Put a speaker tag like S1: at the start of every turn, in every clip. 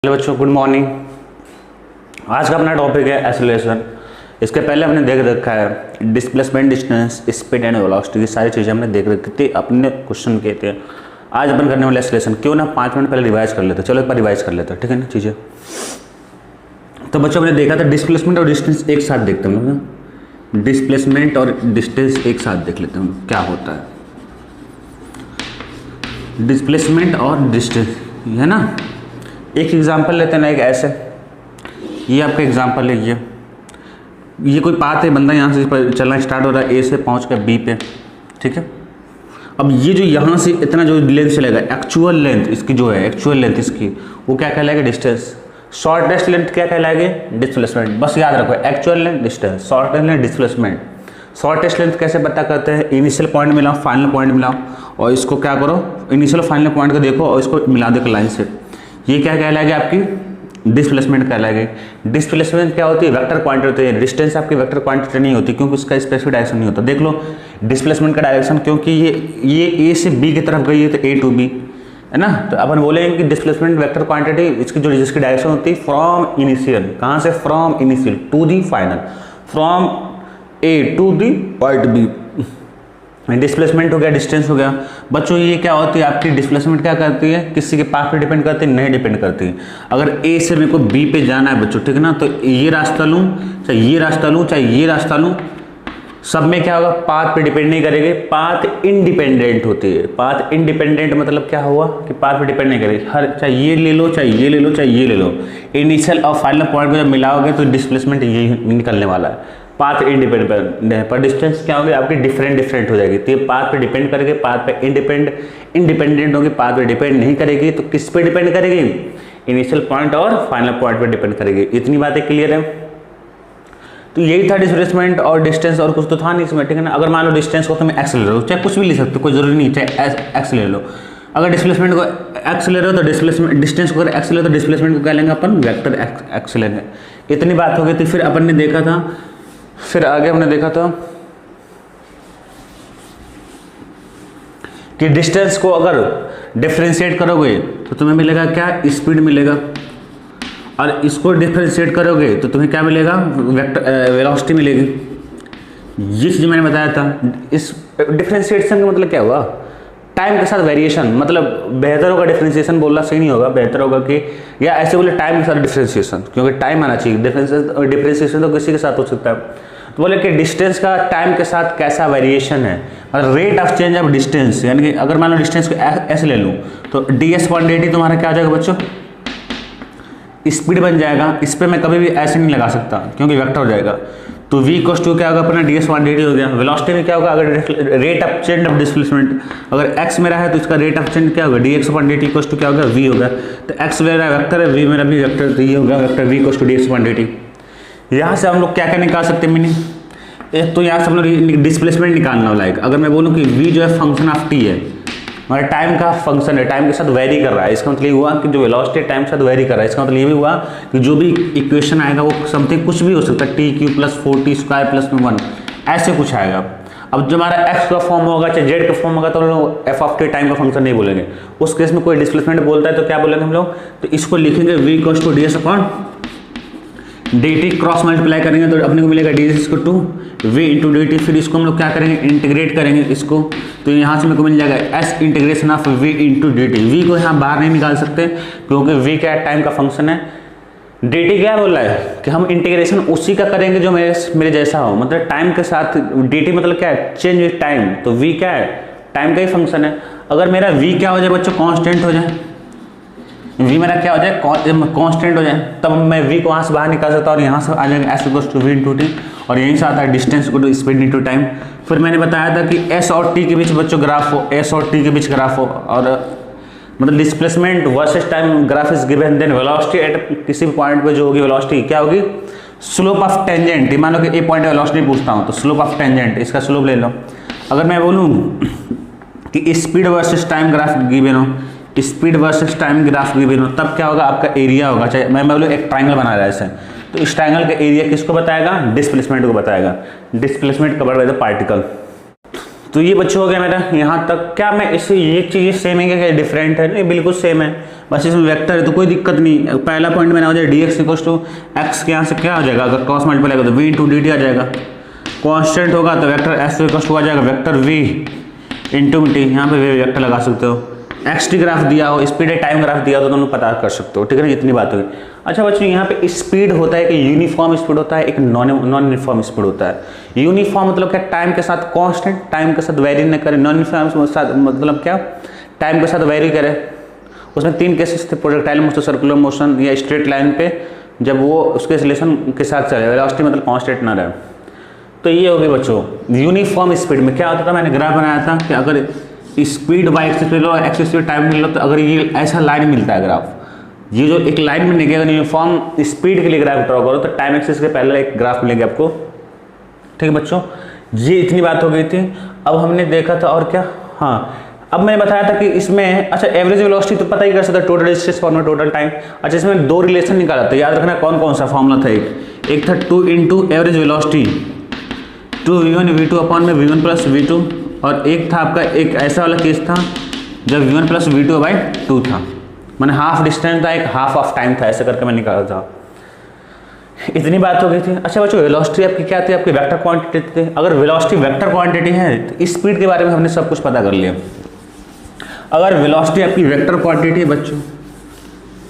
S1: Hello बच्चों, good morning. आज का अपना टॉपिक है एक्सेलरेशन। इसके पहले हमने देख रखा है displacement, distance, speed and velocity, की सारी चीज़ें हमने देख रखी थी, अपने क्वेश्चन किए थे। आज अपन करने वाले एक्सेलरेशन, क्यों ना 5 मिनट पहले रिवाइज कर लेते। चलो एक बार रिवाइज कर लेते हैं, ठीक है ना चीज़ें। तो बच्चों हमने देखा था डिस्प्लेसमेंट और डिस्टेंस एक साथ देखते हैं हम लोग। डिस्प्लेसमेंट और डिस्टेंस एक साथ देख लेते हैं क्या होता है। डिस्प्लेसमेंट और डिस्टेंस है ना। एक एग्जांपल लेते हैं ना, एक ऐसे, ये आपका एग्जांपल है। ये कोई पाथ है, बंदा यहाँ से चलना स्टार्ट हो रहा है, ए से पहुँच कर बी पे, ठीक है। अब ये जो यहाँ से इतना जो लेंथ चलेगा, एक्चुअल लेंथ इसकी जो है, एक्चुअल लेंथ इसकी, वो क्या कहलाएगा? डिस्टेंस। शॉर्टेस्ट लेंथ क्या कहलाएगी? डिस्प्लेसमेंट। बस याद रखो, actual length distance, shortest length displacement. Shortest length कैसे पता करते हैं? इनिशियल पॉइंट मिलाओ, फाइनल पॉइंट मिलाओ, और इसको क्या करो, इनिशियल फाइनल पॉइंट को देखो और इसको मिला दो लाइन से। ये क्या कहलाएगी? आपकी डिस्प्लेसमेंट कहलाएगी। डिस्प्लेसमेंट क्या होती है? वेक्टर क्वांटिटी होती है। डिस्टेंस आपकी वेक्टर क्वांटिटी नहीं होती, क्योंकि उसका स्पेसिफिक डायरेक्शन नहीं होता। देख लो डिस्प्लेसमेंट का डायरेक्शन, क्योंकि ये ए से बी की तरफ गई है तो ए टू बी है ना। तो अपन बोलेंगे कि डिस्प्लेसमेंट वेक्टर क्वांटिटी इसकी जो जिसकी डायरेक्शन होती है फ्रॉम इनिशियल, कहाँ से? From initial to the final, from A to the point B. Displacement हो गया, डिस्टेंस हो गया। बच्चों ये क्या होती है आपकी? डिस्प्लेसमेंट क्या करती है? किसी के पाथ पे डिपेंड करती है? नहीं डिपेंड करती है। अगर ए से मेरे को बी पे जाना है बच्चों, ठीक है ना, तो ये रास्ता लूँ चाहे ये रास्ता लूँ चाहे ये रास्ता लूँ, सब में क्या होगा? पाथ पे डिपेंड नहीं करेगी, पाथ इंडिपेंडेंट होती है। पाथ इंडिपेंडेंट मतलब क्या हुआ कि पाथ पे डिपेंड नहीं करेगी। हर चाहे ये ले लो चाहे ये ले लो चाहे ये ले लो, इनिशियल और फाइनल पॉइंट को जब मिलाओगे तो डिस्प्लेसमेंट यही निकलने वाला है। पाथ इंडिपेंडेंट है, पर डिस्टेंस क्या होगी आपकी? डिफरेंट हो जाएगी। तो ये पाथ पे डिपेंड करेगी, पाथ पे इंडिपेंडेंट होगी, पाथ पे डिपेंड नहीं करेगी। तो किस पे डिपेंड करेगी? इनिशियल पॉइंट और फाइनल पॉइंट पे डिपेंड करेगी। इतनी बातें क्लियर है। तो यही था डिस्प्लेसमेंट और डिस्टेंस, और कुछ तो था नहीं इसमें, ठीक है ना। अगर मान लो डिस्टेंस को तुम एक्स ले लो, चाहे कुछ भी ले सकते हो, कोई जरूरी नहीं, चाहे एक्स ले लो। अगर डिस्प्लेसमेंट को एक्स ले रहे हो तो डिस्प्लेसमेंट, डिस्टेंस को अगर एक्स ले तो डिस्प्लेसमेंट को क्या लेंगे अपन? वेक्टर एक्स लेंगे। इतनी बात हो गई थी। फिर अपन ने देखा था, फिर आगे हमने देखा था कि डिस्टेंस को अगर डिफरेंशिएट करोगे तो तुम्हें मिलेगा क्या? स्पीड मिलेगा। और इसको डिफरेंशिएट करोगे तो तुम्हें क्या मिलेगा? वेक्टर वेलोसिटी मिलेगी। ये चीज मैंने बताया था। इस डिफरेंशिएशन का मतलब क्या हुआ? टाइम के साथ वेरिएशन, मतलब बेहतर होगा डिफरेंशिएशन बोलना सही नहीं होगा, बेहतर होगा कि, या ऐसे बोले टाइम के साथ डिफरेंशिएशन, क्योंकि टाइम आना चाहिए। डिफरेंशिएशन तो किसी के साथ हो सकता है। तो बोले कि डिस्टेंस का टाइम के साथ कैसा वेरिएशन है, और rate of change of distance, यानी कि अगर मान लो डिस्टेंस को ऐसे ले लूँ तो ds क्वांटिटी तुम्हारा क्या आ जाएगा बच्चों? स्पीड बन जाएगा। इस पर मैं कभी भी ऐसे नहीं लगा सकता क्योंकि वेक्टर हो जाएगा। तो v इक्वल्स टू क्या होगा अपना? ds क्वांटिटी हो गया। वेलोसिटी में क्या होगा? अगर rate of change of displacement, अगर x मेरा है तो इसका रेट ऑफ चेंज क्या होगा? dx क्वांटिटी इक्वल्स टू क्या होगा? v होगा। तो x मेरा वेक्टर है, v मेरा भी वेक्टर, तो ये होगा vector v equals to dx quantity. यहाँ से हम लोग क्या क्या निकाल सकते हैं मीनिंग? एक तो यहाँ से हम लोग डिस्प्लेसमेंट निकालना हो, लाइक अगर मैं बोलूँ कि v जो है फंक्शन ऑफ t है, हमारे टाइम का फंक्शन है, टाइम के साथ वेरी कर रहा है, इसका मतलब ये हुआ कि जो वेलोसिटी टाइम के साथ वेरी कर रहा है। इसका मतलब ये भी हुआ कि जो भी इक्वेशन आएगा वो समथिंग कुछ भी हो सकता है, टी क्यू प्लस 4t² + 1 ऐसे कुछ आएगा। अब जो हमारा एक्स का फॉर्म होगा चाहे जेड का फॉर्म होगा तो हम लोग एफ ऑफ टी टाइम का फंक्शन नहीं बोलेंगे। उस केस में कोई डिस्प्लेसमेंट बोलता है तो क्या बोलेंगे हम लोग? तो इसको लिखेंगे v equals to ds upon dt, cross multiply करेंगे तो अपने को मिलेगा ds equal to v into dt। फिर इसको हम लोग क्या करेंगे? इंटीग्रेट करेंगे इसको, तो यहाँ से मेरे को मिल जाएगा s integration of v into dt। v को यहाँ बाहर नहीं निकाल सकते क्योंकि v क्या टाइम का फंक्शन है। dt क्या बोल रहा है कि हम इंटीग्रेशन उसी का करेंगे जो मेरे जैसा हो, मतलब टाइम के साथ। dt मतलब क्या है? Change with time. तो v क्या है? टाइम का ही फंक्शन है। अगर मेरा v क्या हो जाए बच्चों? कांस्टेंट हो जाए, v मेरा क्या हो जाए? कांस्टेंट हो जाए, तब मैं v को यहाँ से बाहर निकाल सकता हूँ और यहाँ से आ जाएगा s equals to v into T, और यहीं से आता है distance equal to speed into time. फिर मैंने बताया था कि s और t के बीच बच्चों ग्राफ हो, s और t के बीच ग्राफ हो, और मतलब displacement versus time graph is given, then velocity at किसी भी पॉइंट पे जो होगी वेलोसिटी क्या होगी? Slope of tangent. मान लो कि ए पॉइंट वेलोसिटी पूछता हूँ तो स्लोप ऑफ टेंजेंट, इसका स्लोप ले लो। अगर मैं बोलूँ कि speed versus time graph given हो, speed versus time graph given हो, तब क्या होगा? आपका एरिया होगा। चाहे मैं बोलूँ एक ट्राइंगल बना रहा है ऐसे, तो इस ट्राइंगल का एरिया किसको बताएगा? डिस्प्लेसमेंट को बताएगा। Displacement covered by the particle. तो ये बच्चों हो गया मेरा यहाँ तक। क्या मैं इससे ये चीज़ सेम है क्या डिफरेंट है? नहीं, बिल्कुल सेम है, बस इसमें वेक्टर है तो कोई दिक्कत नहीं। पहला पॉइंट मैंने हो जाए D X equal to X के यहाँ से क्या हो जाएगा, अगर क्रॉस मल्टीप्लाई आएगा तो वी इंटू डी टी आ जाएगा। कॉन्स्टेंट होगा तो वेक्टर एस इक्वल टू आ जाएगा वेक्टर वी इंटू टी, यहाँ पे वे वेक्टर लगा सकते हो। एक्स टी ग्राफ दिया हो, स्पीड टाइम ग्राफ दिया हो तो तुम पता कर सकते हो, ठीक है ना, इतनी बात होगी। अच्छा बच्चों यहाँ पे स्पीड होता है कि यूनिफॉर्म स्पीड होता है, एक नॉन यूनिफॉर्म स्पीड होता है। यूनिफॉर्म मतलब क्या, टाइम के साथ कांस्टेंट, टाइम के साथ वेरी न करे। नॉन यूनिफॉर्म मतलब क्या, टाइम के साथ वेरी करे। उसमें 3 केसेस थे, प्रोजेक्टाइल मोशन, सर्कुलर मोशन या स्ट्रेट लाइन पे जब वो उसके एक्सेलरेशन के साथ चले, वेलोसिटी मतलब कांस्टेंट ना रहे। तो ये हो गई बच्चों यूनिफॉर्म स्पीड में। क्या होता था, मैंने ग्राफ बनाया था कि अगर स्पीड बाई एक्स स्पीड लो, एक्स स्पीड टाइम मिल लो, तो अगर ये ऐसा लाइन मिलता है ग्राफ, ये जो एक लाइन में निकलेगा यूनिफॉर्म स्पीड के लिए ग्राफ ड्रॉ करो तो टाइम एक्सिस के पहले एक ग्राफ मिलेगा आपको, ठीक है बच्चों। ये इतनी बात हो गई थी। अब हमने देखा था और क्या, हाँ अब मैंने बताया था कि इसमें अच्छा एवरेज वेलोसिटी तो पता ही कर सकता, total distance formula total time. अच्छा इसमें 2 रिलेशन निकाला था, याद रखना कौन कौन सा फॉर्मूला था। एक था 2 into average velocity 2v1 v2 upon में v1 प्लस v2, और एक था आपका एक ऐसा वाला केस था जब v1 प्लस v2 बाई 2 था, मैंने हाफ डिस्टेंस था, एक हाफ ऑफ टाइम था, ऐसे करके मैं निकाला था। इतनी बात हो गई थी। अच्छा बच्चों वेलोसिटी आपकी क्या थी, आपकी वेक्टर क्वांटिटी थी। अगर वेलोसिटी वेक्टर क्वांटिटी है तो स्पीड के बारे में हमने सब कुछ पता कर लिया। अगर वेलोसिटी आपकी वेक्टर क्वांटिटी है बच्चों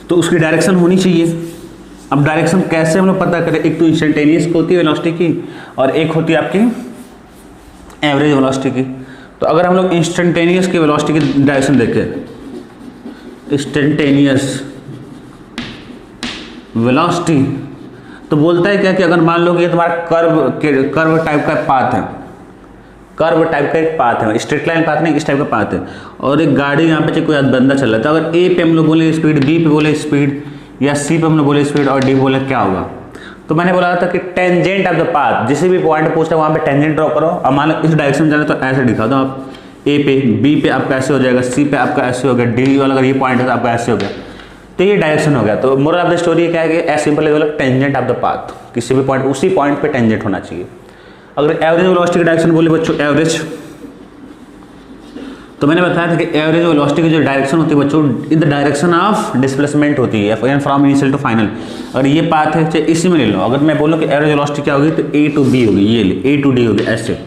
S1: तो उसकी डायरेक्शन होनी चाहिए। अब डायरेक्शन कैसे हम लोग पता करें, एक तो इंस्टेंटेनियस होती है वेलोसिटी की और एक होती है आपकी एवरेज वेलोसिटी की। तो अगर हम लोग इंस्टेंटेनियस की वेलोसिटी की डायरेक्शन देखें, इंस्टेंटेनियस वेलोसिटी तो बोलता है क्या कि अगर मान लो कि ये तुम्हारा कर्व टाइप का पाथ है, कर्व टाइप का एक पाथ है, स्ट्रेट लाइन पाथ नहीं, इस टाइप का पाथ है, और एक गाड़ी यहाँ पे कोई बंदा चल रहा है, तो अगर ए पे हम लोग बोले स्पीड, बी पे बोले स्पीड, या सी पे हम लोग बोले स्पीड, और डी बोले क्या होगा। तो मैंने बोला था कि टेंजेंट ऑफ द पाथ, जिसे भी पॉइंट पूछता है वहाँ पे टेंजेंट ड्रॉ करो। अब मान लो इस डायरेक्शन में जाना तो ऐसे दिखा दो आप, ए पे, बी पे आपका ऐसे हो जाएगा, सी पे आपका ऐसे हो गया, डी वाला अगर ये पॉइंट है तो आपका ऐसे हो गया, तो ये डायरेक्शन हो गया। तो मोरल ऑफ द स्टोरी क्या है कि as simple as tangent of the path, किसी भी पॉइंट उसी पॉइंट पे टेंजेंट होना चाहिए। अगर एवरेज वेलोसिटी की डायरेक्शन बोले बच्चों एवरेज, तो मैंने बताया था कि एवरेज वेलोसिटी की जो डायरेक्शन होती है बच्चों in the direction of displacement होती है, फ्रॉम इनिशियल टू फाइनल। अगर ये पाथ है चाहे इसी में ले लो, अगर मैं बोलूँ कि एवरेज वेलोसिटी क्या होगी तो ए टू बी होगी, ये ले ए टू डी होगी, ऐसे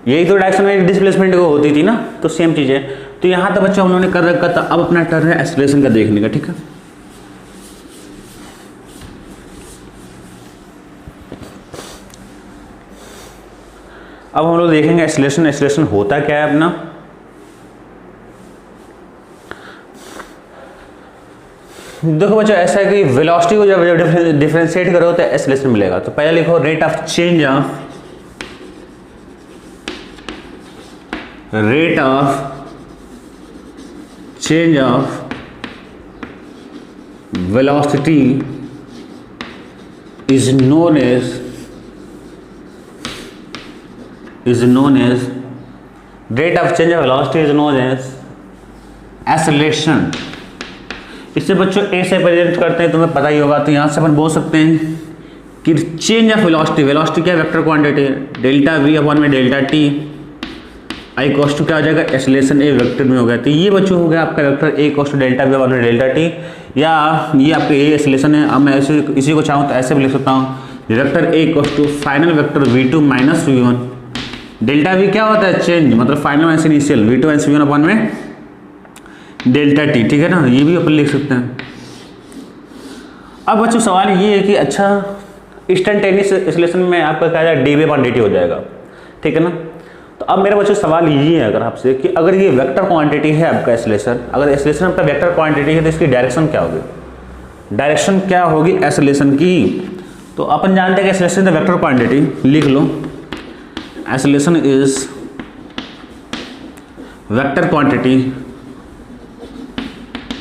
S1: यही तो डायरेक्शन में डिस्प्लेसमेंट को होती थी ना, तो सेम चीज़ है। तो यहाँ तक बच्चों हम लोगों ने कर रखा था। अब अपना टर्न है एक्सेलरेशन का देखने का, ठीक है। अब हम लोग देखेंगे एक्सेलरेशन, एक्सेलरेशन होता क्या है अपना। देखो बच्चों ऐसा है कि वेलोसिटी को जब डिफरेंशिएट करो तो एक्सेलरेशन मिलेगा। तो पहले लिखो rate of change of velocity is known as rate of change of velocity is known as acceleration। इससे बच्चों ए से प्रेजेंट करते हैं, तुम्हें पता ही होगा। तो यहाँ से अपन बोल सकते हैं कि चेंज ऑफ वेलोसिटी, वेलोसिटी क्या वेक्टर क्वांटिटी है, डेल्टा वी अपॉन में delta T I cos two क्या हो जाएगा एक्सेलरेशन ए वेक्टर में हो गया। तो ये बच्चों हो गया आपका vector A cos to delta we upon में डेल्टा टी, या ये आपका ए एक्सेलरेशन है। अब मैं इसी को चाहूँ तो ऐसे भी लिख सकता हूँ, vector A cos to final vector V two minus V one. Delta V क्या होता है चेंज, मतलब final minus initial, V two minus V one upon में डेल्टा टी, ठीक है ना, ये भी अपन लिख सकते हैं। अब बच्चों सवाल ये है कि अच्छा इंस्टेंटेनियस एक्सेलरेशन में आपका क्या है D V upon D T हो जाएगा, ठीक है ना। तो अब मेरे बच्चों सवाल ये है अगर आपसे कि अगर ये वेक्टर क्वांटिटी है आपका एक्सेलरेशन, अगर एक्सेलरेशन आपका वेक्टर क्वांटिटी है तो इसकी डायरेक्शन क्या होगी, डायरेक्शन क्या होगी एक्सेलरेशन की। तो अपन जानते हैं कि एक्सेलरेशन इज वेक्टर क्वांटिटी, लिख लो acceleration is vector quantity,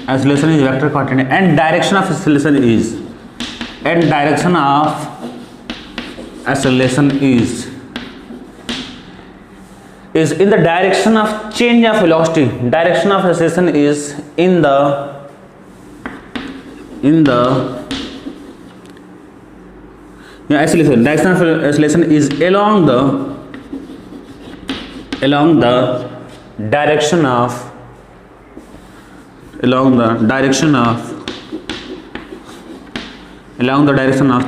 S1: acceleration is vector quantity and direction of acceleration is in the direction of change of velocity. Direction of acceleration is in the acceleration, direction of acceleration is along the along the direction of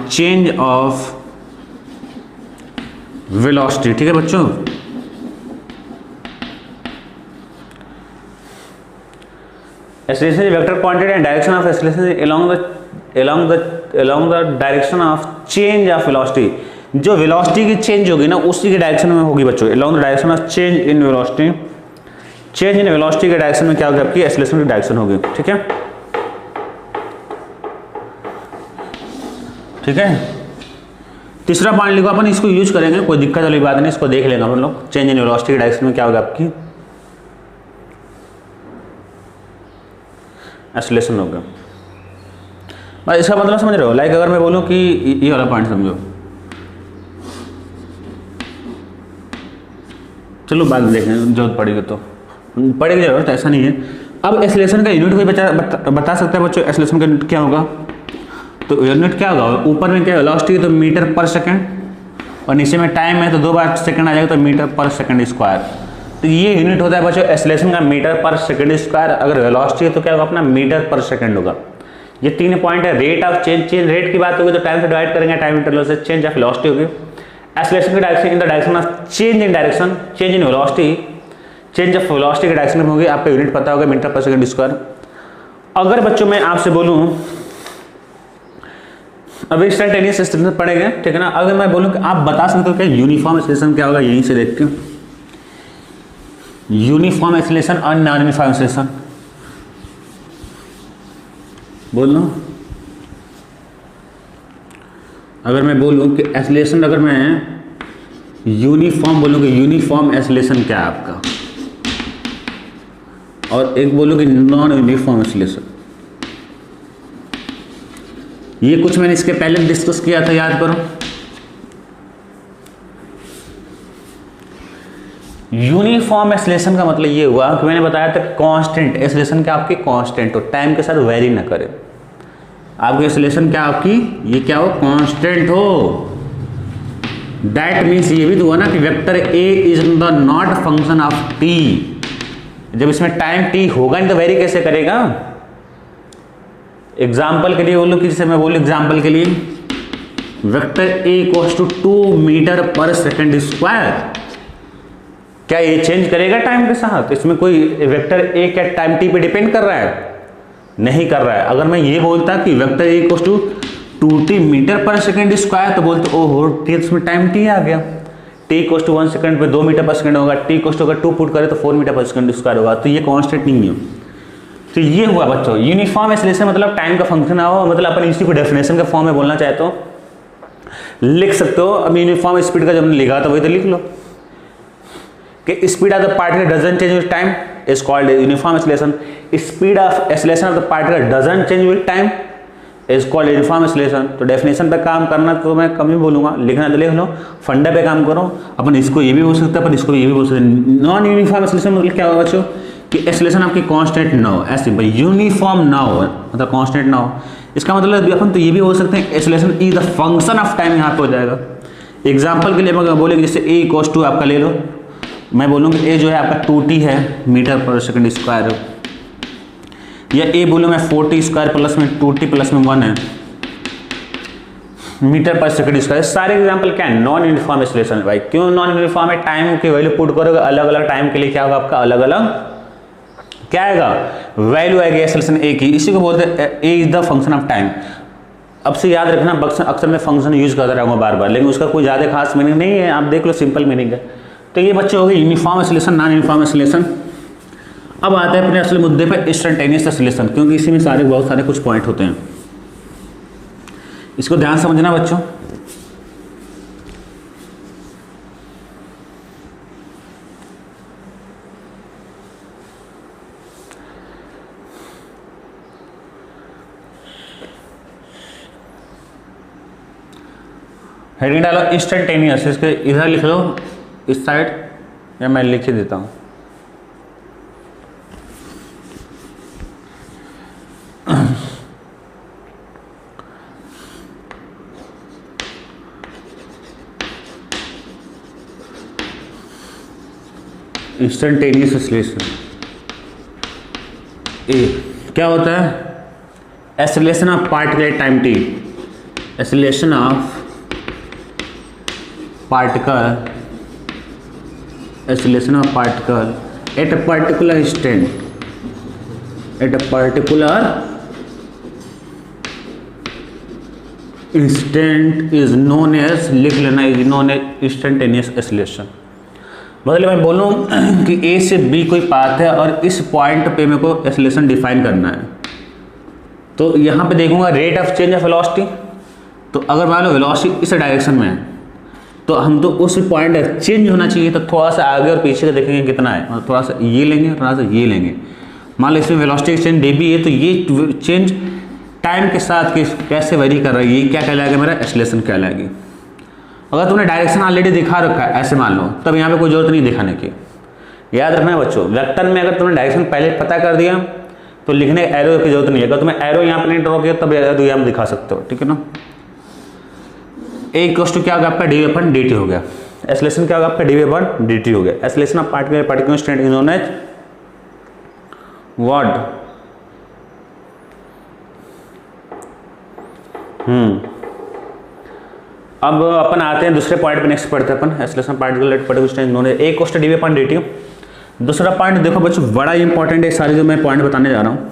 S1: change of velocity। ठीक है बच्चों, acceleration vector quantity and direction of acceleration along the direction of change of velocity. जो velocity की change होगी ना उसी के direction में होगी बच्चों। along the direction of change in velocity, change in velocity के डायरेक्शन में क्या होगी आपकी एक्सेलरेशन की डायरेक्शन होगी। ठीक है, ठीक है। तीसरा पॉइंट लिखो, अपन इसको यूज करेंगे, कोई दिक्कत वाली बात नहीं, इसको देख लेंगे अपन लोग। चेंज इन वेलोसिटी के डायरेक्शन में क्या होगा आपकी एक्सेलरेशन होगा। बस इसका मतलब समझ रहे हो। लाइक अगर मैं बोलूं कि ये वाला पॉइंट समझो, चलो बाद में देखें जरूरत पड़ेगी तो पड़ेगी जरूरत, ऐसा नहीं है। अब एक्सेलरेशन का यूनिट कोई बता सकता है बच्चों एक्सेलरेशन का यूनिट क्या होगा? तो यूनिट क्या होगा, ऊपर में क्या वेलोसिटी तो मीटर पर सेकंड, और नीचे में टाइम है तो 2 बार सेकंड आ जाएगा तो मीटर पर सेकंड स्क्वायर। तो ये यूनिट होता है बच्चों एक्सेलरेशन का मीटर पर सेकंड स्क्वायर। अगर वेलोसिटी है तो क्या होगा अपना मीटर पर सेकंड होगा। ये 3 पॉइंट है। रेट ऑफ चेंज रेट की बात होगी तो टाइम से डिवाइड करेंगे, टाइम इंटरवल से चेंज ऑफ वेलोसिटी होगी। एक्सेलरेशन की direction in the direction of change in direction, change in velocity, change of velocity के डायरेक्शन में होगी। आपका यूनिट पता होगा मीटर पर सेकंड स्क्वायर। अगर बच्चों मैं आपसे बोलूं अभी इंस्टेंटेनियस एक्सेलरेशन पढ़ेंगे, ठीक है ना। अगर मैं बोलूं कि आप बता सकते हो क्या यूनिफॉर्म एक्सेलरेशन क्या होगा, यहीं से देखते हैं। यूनिफॉर्म एक्सेलरेशन और नॉन यूनिफॉर्म एक्सेलरेशन बोल लो। अगर मैं बोलूं कि एक्सेलरेशन, अगर मैं यूनिफॉर्म बोलूं कि यूनिफॉर्म एक्सेलरेशन क्या है आपका, और एक बोलूं कि नॉन यूनिफॉर्म एक्सेलरेशन, ये कुछ मैंने इसके पहले डिस्कस किया था, याद करो। यूनिफॉर्म एक्सेलरेशन का मतलब ये हुआ कि मैंने बताया था कांस्टेंट एक्सेलरेशन क्या आपकी कांस्टेंट हो, टाइम के साथ वेरी ना करे। आपकी एक्सेलरेशन क्या आपकी ये क्या हो कांस्टेंट हो। दैट मीन्स ये भी तो हुआ ना कि vector A is the not function of T. जब इसमें टाइम टी होगा नहीं तो वेरी कैसे करेगा। एग्जाम्पल के लिए बोलो कि जैसे मैं बोलूँ एग्जाम्पल के लिए vector A equals to 2 metre per second square, क्या ये चेंज करेगा टाइम के साथ? इसमें कोई वेक्टर ए क्या टाइम टी पे डिपेंड कर रहा है? नहीं कर रहा है। अगर मैं ये बोलता कि vector A equals to 2t metre per second square तो बोलते ओहो टी इसमें टाइम टी आ गया। टी इक्वल्स टू 1 सेकंड पे 2 मीटर पर सेकंड होगा, टी इक्वल्स टू अगर 2 पुट करे तो 4 मीटर पर सेकंड स्क्वायर होगा। तो ये कांस्टेंट नहीं है। तो ये हुआ बच्चों यूनिफॉर्म एक्सेलरेशन मतलब टाइम का फंक्शन आओ, मतलब अपन इसी को डेफिनेशन के फॉर्म में बोलना चाहे तो लिख सकते हो। अब यूनिफॉर्म स्पीड का जब हमने लिखा था वही तो लिख लो कि speed of the particle doesn't change with time is called uniform acceleration. Speed of acceleration of the particle doesn't change with time is called uniform acceleration. तो डेफिनेशन पे काम करना तो मैं कम ही बोलूंगा, लिखना तो लिख लो, फंडा पे काम करो। अपन इसको ये भी बोल सकते हैं, अपन इसको ये भी बोल सकते हैं। नॉन यूनिफॉर्म एक्सेलरेशन मतलब क्या होगा बच्चों कि एक्सेलरेशन आपकी कांस्टेंट ना हो, ऐसे भाई यूनिफॉर्म ना हो मतलब कांस्टेंट ना हो। इसका मतलब अपन तो ये भी बोल सकते हैं acceleration is the function of time, यहाँ पे हो जाएगा। एग्जाम्पल के लिए मैं बोलेंगे जैसे ए इक्वल्स टू आपका ले लो, मैं बोलूँगा ए जो है आपका 2t है मीटर पर सेकंड स्क्वायर, या ए बोलूँ मैं 4t स्क्वायर प्लस में 2t प्लस में 1 है मीटर पर सेकंड स्क्वायर। सारे एग्जांपल क्या है नॉन यूनिफॉर्म एक्सेलरेशन। भाई क्यों नॉन यूनिफॉर्म है? टाइम की वैल्यू पुट करोगे अलग अलग टाइम के लिए क्या होगा आपका अलग अलग क्या आएगा वैल्यू आएगी एक्सेलरेशन ए की। इसी को बोलते हैं a is the function of time. अब से याद रखना अक्सर मैं फंक्शन यूज करता रहूँगा बार बार, लेकिन उसका कोई ज़्यादा खास मीनिंग नहीं है, आप देख लो सिंपल मीनिंग है। तो ये बच्चे हो गए uniform acceleration non uniform acceleration. अब आते हैं अपने असल मुद्दे पर इंस्टेंटेनियस एक्सेलरेशन, क्योंकि इसी में बहुत सारे कुछ पॉइंट होते हैं, इसको ध्यान समझना बच्चों। हेडिंग डालो इंस्टेंटेनियस, इसके इधर लिख लो इस साइड, या मैं लिख ही देता हूं। Instantaneous acceleration. ए क्या होता है? Acceleration of particle at time T, acceleration of particle, acceleration of particle at a particular instant, at a particular instant is known as, लिख लेना, is known as instantaneous acceleration. मतलब मैं बोलूँ कि ए से बी कोई पाथ है और इस पॉइंट पे मेरे को एक्सेलरेशन डिफाइन करना है, तो यहाँ पे देखूंगा rate of change of velocity. तो अगर मान लो वेलोसिटी इस डायरेक्शन में है तो हम तो उस पॉइंट चेंज होना चाहिए, तो थोड़ा सा आगे और पीछे का देखेंगे कितना है, मतलब थोड़ा सा ये लेंगे, थोड़ा सा ये लेंगे। मान लो इसमें वेलोसिटी चेंज dB है, तो ये चेंज टाइम के साथ कैसे वेरी कर रहा है, ये क्या कहलाएगा, मेरा एक्सेलरेशन कहलाएगी। अगर तुमने डायरेक्शन ऑलरेडी दिखा रखा है ऐसे मान लो, तब यहाँ पे कोई जरूरत नहीं दिखाने की। याद रखना है बच्चों, वेक्टर में अगर तुमने डायरेक्शन पहले पता कर दिया तो लिखने एरो की जरूरत नहीं है। अगर तुम्हें एरो यहाँ पे नहीं ड्रॉ किया तब एरो यहाँ दिखा सकते हो, ठीक है ना। ए इक्वल्स टू क्या होगा आपका, dV/dt हो गया। एक्सेलरेशन क्या होगा आपका, dV/dt हो गया। Acceleration of particle instant is known as what, अब अपन आते हैं दूसरे पॉइंट पे, नेक्स्ट पढ़ते हैं अपन। Acceleration particle at particular instant known as a equals to dV/dt। दूसरा पॉइंट देखो बच्चों, बड़ा इंपॉर्टेंट है, सारे जो मैं पॉइंट बताने जा रहा हूँ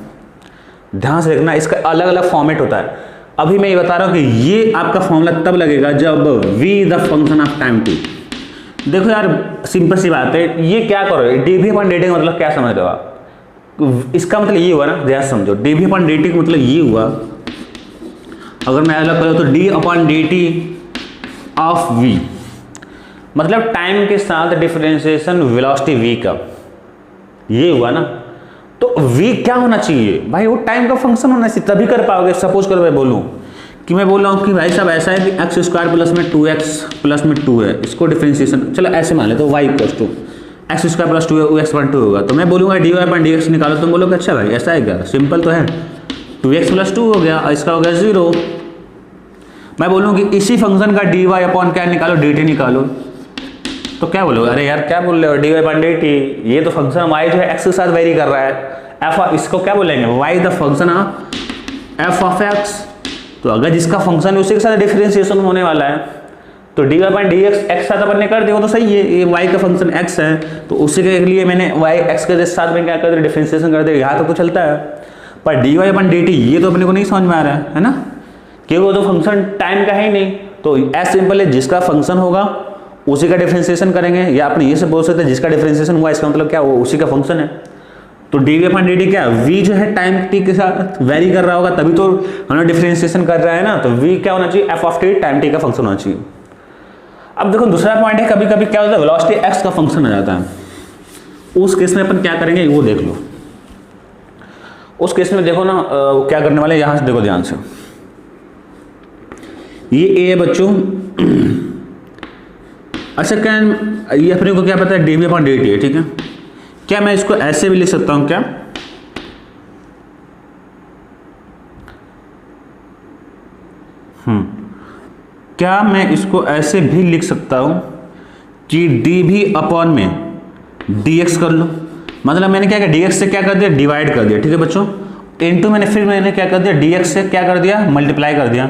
S1: ध्यान से देखना। इसका अलग अलग फॉर्मेट होता है। अभी मैं ये बता रहा हूँ कि ये आपका फॉर्मूला तब लगेगा जब v the function of time t। देखो यार सिंपल सी बात है, ये क्या करो, dV/dt का मतलब क्या समझ रहे हो आप? इसका मतलब ये हुआ ना, ध्यान समझो, dV/dt का मतलब ये हुआ, अगर मैं अलग करूँ तो d/dt ऑफ v, मतलब टाइम के साथ डिफरेंशिएशन वेलोसिटी v का, ये हुआ ना। तो v क्या होना चाहिए भाई, वो टाइम का फंक्शन होना चाहिए, तभी कर पाओगे। सपोज करो मैं बोलूँ कि मैं बोल रहा हूँ कि भाई साहब ऐसा है कि x स्क्वायर प्लस में 2x प्लस में 2 है, इसको डिफरेंशिएशन चलो ऐसे मान ले, तो y equals to X square plus 2 है, x/2 होगा। तो मैं बोलूँगा dy/dx निकालो, तुम बोलोगे अच्छा भाई ऐसा है क्या, सिंपल तो है, 2x प्लस 2 हो गया और इसका हो गया 0। मैं बोलूँ कि इसी फंक्शन का dy/ क्या निकालो, dt निकालो, तो क्या बोलोगे, अरे यार क्या बोल रहे हो, dy/dt, ये तो फंक्शन y जो है x के साथ वेरी कर रहा है, f, इसको क्या बोलेंगे, y the function f of x। तो अगर जिसका फंक्शन है उसी के साथ डिफरेंशिएशन होने वाला है, तो dy/dx x साथ अपन ने कर दिया तो सही है, ये y का फंक्शन x है, तो उसी के लिए मैंने y x के साथ में क्या कर दिया, डिफरेंशिएशन कर दिया। यहाँ तक तो चलता है, पर dy/dt ये तो अपने को नहीं समझ में आ रहा है ना, क्योंकि वो तो फंक्शन टाइम का है ही नहीं। तो एज सिंपल है, जिसका फंक्शन होगा उसी का डिफरेंशिएशन करेंगे, या अपने ये से बोल सकते हैं जिसका डिफरेंशिएशन हुआ इसका मतलब क्या, वो उसी का फंक्शन है। तो dV/dt क्या, v जो है टाइम t के साथ वेरी कर रहा होगा तभी तो हमें डिफरेंशिएशन कर रहा है ना, तो v क्या होना चाहिए, f of t time t का फंक्शन होना चाहिए। अब देखो दूसरा पॉइंट है, कभी कभी क्या होता है वेलोसिटी x का फंक्शन आ जाता है, उस केस में अपन क्या करेंगे वो देख लो। उस केस में देखो ना क्या करने वाले, यहां से देखो ध्यान से, ये a है बच्चों। अच्छा क्या ये अपने को क्या पता है, dV/dt है, ठीक है। क्या मैं इसको ऐसे भी लिख सकता हूं क्या, क्या मैं इसको ऐसे भी लिख सकता हूं कि dV/ में dx कर लो, मतलब मैंने क्या किया, dx से क्या कर दिया, डिवाइड कर दिया, ठीक है बच्चों, इनटू मैंने क्या कर दिया, dx से क्या कर दिया, मल्टीप्लाई कर दिया,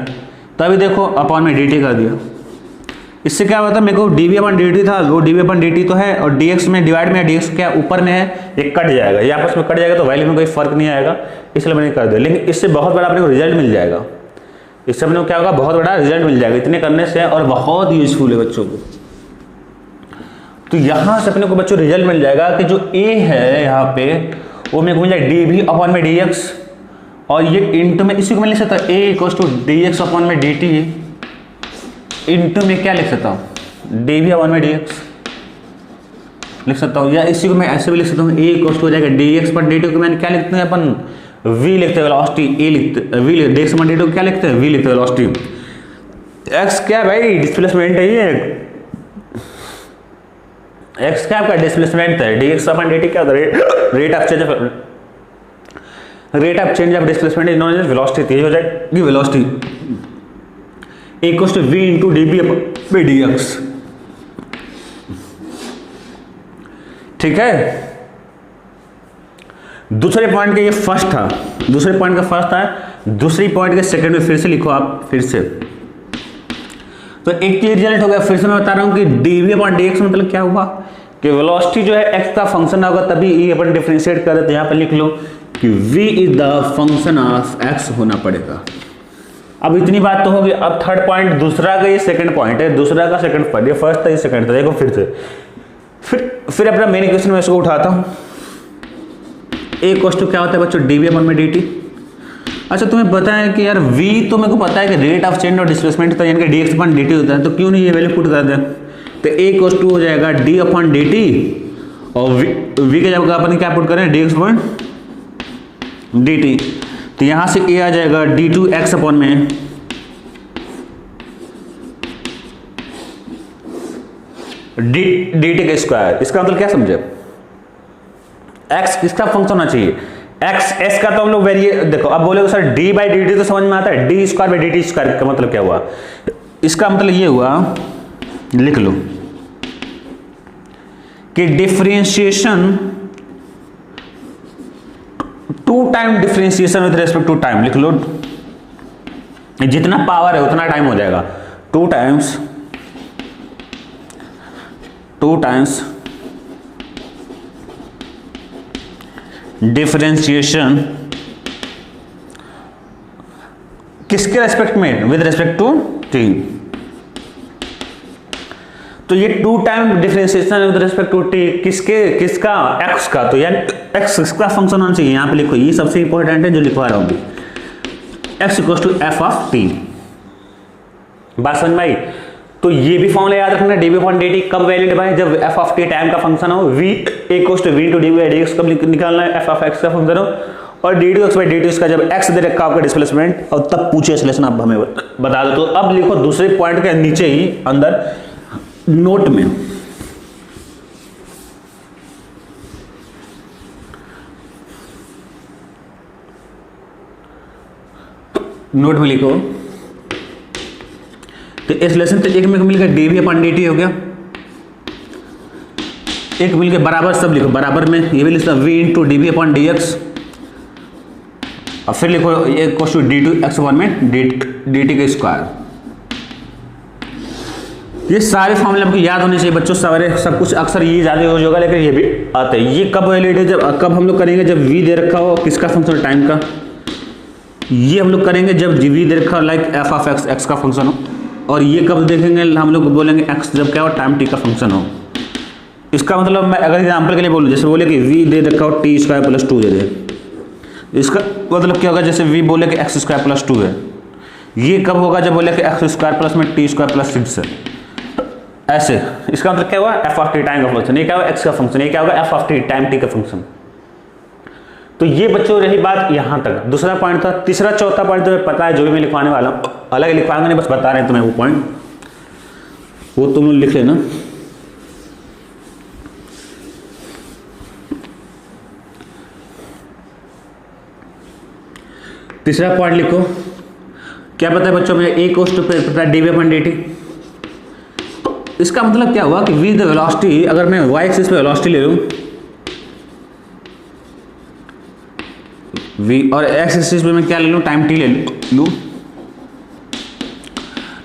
S1: तभी देखो अपॉन में dt कर दिया। इससे क्या होता है, मेरे को dV/dt था, वो dV/dt तो है, और dx में डिवाइड में dx क्या ऊपर में है, ये कट जाएगा, ये आपस में कट जाएगा, तो वैल्यू में कोई फर्क नहीं आएगा, इसलिए मैंने कर दिया। लेकिन इससे बहुत बड़ा अपने को रिजल्ट मिल जाएगा, इससे अपने को क्या होगा, बहुत बड़ा रिजल्ट मिल जाएगा इतने करने से, और बहुत यूजफुल है बच्चों को। तो यहाँ से अपने को बच्चों रिजल्ट मिल जाएगा कि जो a है यहाँ पे वो मेरे को मिल जाएगा dV/dx, और ये इंटू में इसी को मैं लिख सकता हूँ a = dx/dt, इंटू में क्या लिख सकता हूँ, dV/dx लिख सकता हूँ, या इसी को मैं ऐसे भी लिख सकता हूँ, a = हो जाएगा dx/dt को मैंने क्या लिखते हैं अपन, v लिखते हैं वेलोसिटी, a लिखते v dx/dt को क्या लिखते हैं, v लिखते हैं वेलोसिटी। x क्या भाई डिस्प्लेसमेंट है, ये x क्या आपका डिस्प्लेसमेंट है, dx/dt क्या होता है, rate of change of displacement is known as velocity. ये हो जाएगी velocity equals to v into dV/dx। ठीक है। दूसरे पॉइंट का ये फर्स्ट था, दूसरे पॉइंट का फर्स्ट था, दूसरी पॉइंट के सेकंड में फिर से लिखो आप, फिर से। तो एक क्लियर रिजल्ट हो गया। फिर से मैं बता रहा हूं कि dv/dx मतलब क्या हुआ कि वेलोसिटी जो है x का फंक्शन होगा, तभी ये अपन डिफरेंशिएट कर रहे थे। यहां पर लिख लो कि v is the function of x होना पड़ेगा। अब इतनी बात तो होगी। अब थर्ड पॉइंट, दूसरा का ये सेकंड पॉइंट है, दूसरा का सेकंड पॉइंट, ये फर्स्ट था ये सेकंड था। देखो फिर से फिर अपना मेन इक्वेशन में इसको उठाता हूं। एक क्वेश्चन क्या होता है बच्चों, dv/dt। अच्छा तुम्हें पता है कि यार v तो मेरे को पता है कि रेट ऑफ चेंज और डिस्प्लेसमेंट होता है, यानी कि dx/dt होता है, तो क्यों नहीं ये वैल्यू पुट कर दें। तो a हो जाएगा d/dt और v के जगह अपन क्या पुट करें, dx/dt। तो यहां से a आ जाएगा d2x में dt का स्क्वायर। इसका मतलब क्या समझे, x किसका फंक्शन होना चाहिए, x s का। तो हम लोग देखो अब बोले सर d/dt तो समझ में आता है, d²/dt² का मतलब क्या हुआ। इसका मतलब ये हुआ, लिख लो कि differentiation two time differentiation with respect to time. लिख लो जितना पावर है उतना टाइम हो जाएगा, टू टाइम्स डिफरेंशिएशन किसके रेस्पेक्ट में, विद रेस्पेक्ट टू टी। तो ये two time differentiation with respect to T किसका, एक्स का। तो यार एक्स का फंक्शन होना चाहिए। यहां पे लिखो, ये सबसे इंपॉर्टेंट है जो लिखवा रहा हूं अभी, X equal to F of T. बात समझ में आई। तो ये भी फॉर्मूला याद रखना, dv/dt कब वैलिड है, जब f ऑफ t टाइम का फंक्शन हो, v equals to v to dv/dx कब निकालना है, f ऑफ x का फंक्शन हो, और d2x/dt इसका जब x दे रखा आपका डिस्प्लेसमेंट, और तब पूछे एक्सेलरेशन आप हमें बता दो। तो अब लिखो दूसरे पॉइंट के नीचे ही अंदर नोट में, नोट में लिखो। तो इस लेसन तो एक में मिलकर dv/dt हो गया, एक मिलकर बराबर सब लिखो, बराबर में ये भी लिखता v इंटू dv/dx, और फिर लिखो ये क्वेश्चन d2x1 में dt का स्क्वायर। ये सारे फॉर्मूले आपको याद होने चाहिए बच्चों, सारे सब कुछ अक्सर ये ज्यादा यूज होगा, लेकिन ये भी आते हैं। ये कब वैलिड है, जब कब हम लोग करेंगे, जब v दे रखा हो किसका फंक्शन, टाइम का। ये हम लोग करेंगे जब v दे रखा हो, लाइक f ऑफ x का फंक्शन हो। और ये कब देखेंगे, हम लोग बोलेंगे x जब क्या हो, टाइम t का फंक्शन हो। इसका मतलब मैं अगर एग्जांपल के लिए बोलूं, जैसे बोले कि v दे रखा हो t²+2 दे दे, इसका मतलब क्या होगा, जैसे v बोले कि x²+2 है। ये कब होगा, जब बोले कि x² में t²+6 है, ऐसे। इसका मतलब क्या हुआ, f ऑफ t टाइम का फंक्शन, ये क्या होगा x का फंक्शन, ये क्या होगा f of t time t का फंक्शन। तो ये बच्चों रही बात यहां तक। दूसरा पॉइंट था, तीसरा चौथा पॉइंट तुम्हें पता है, जो भी मैं लिखवाने वाला हूं, अलग लिखवाएंगे नहीं, बस बता रहे हैं तुम्हें वो पॉइंट, वो तुम लिख लेना। तीसरा पॉइंट लिखो, क्या पता है बच्चों में, a कोस्ट पे पता है dv/dt। इसका मतलब क्या हुआ कि विद वेलोसिटी, अगर मैं y एक्सिस पे वेलोसिटी ले लूं v, और x एक्सिस पे मैं क्या ले लूं, टाइम t ले लूं,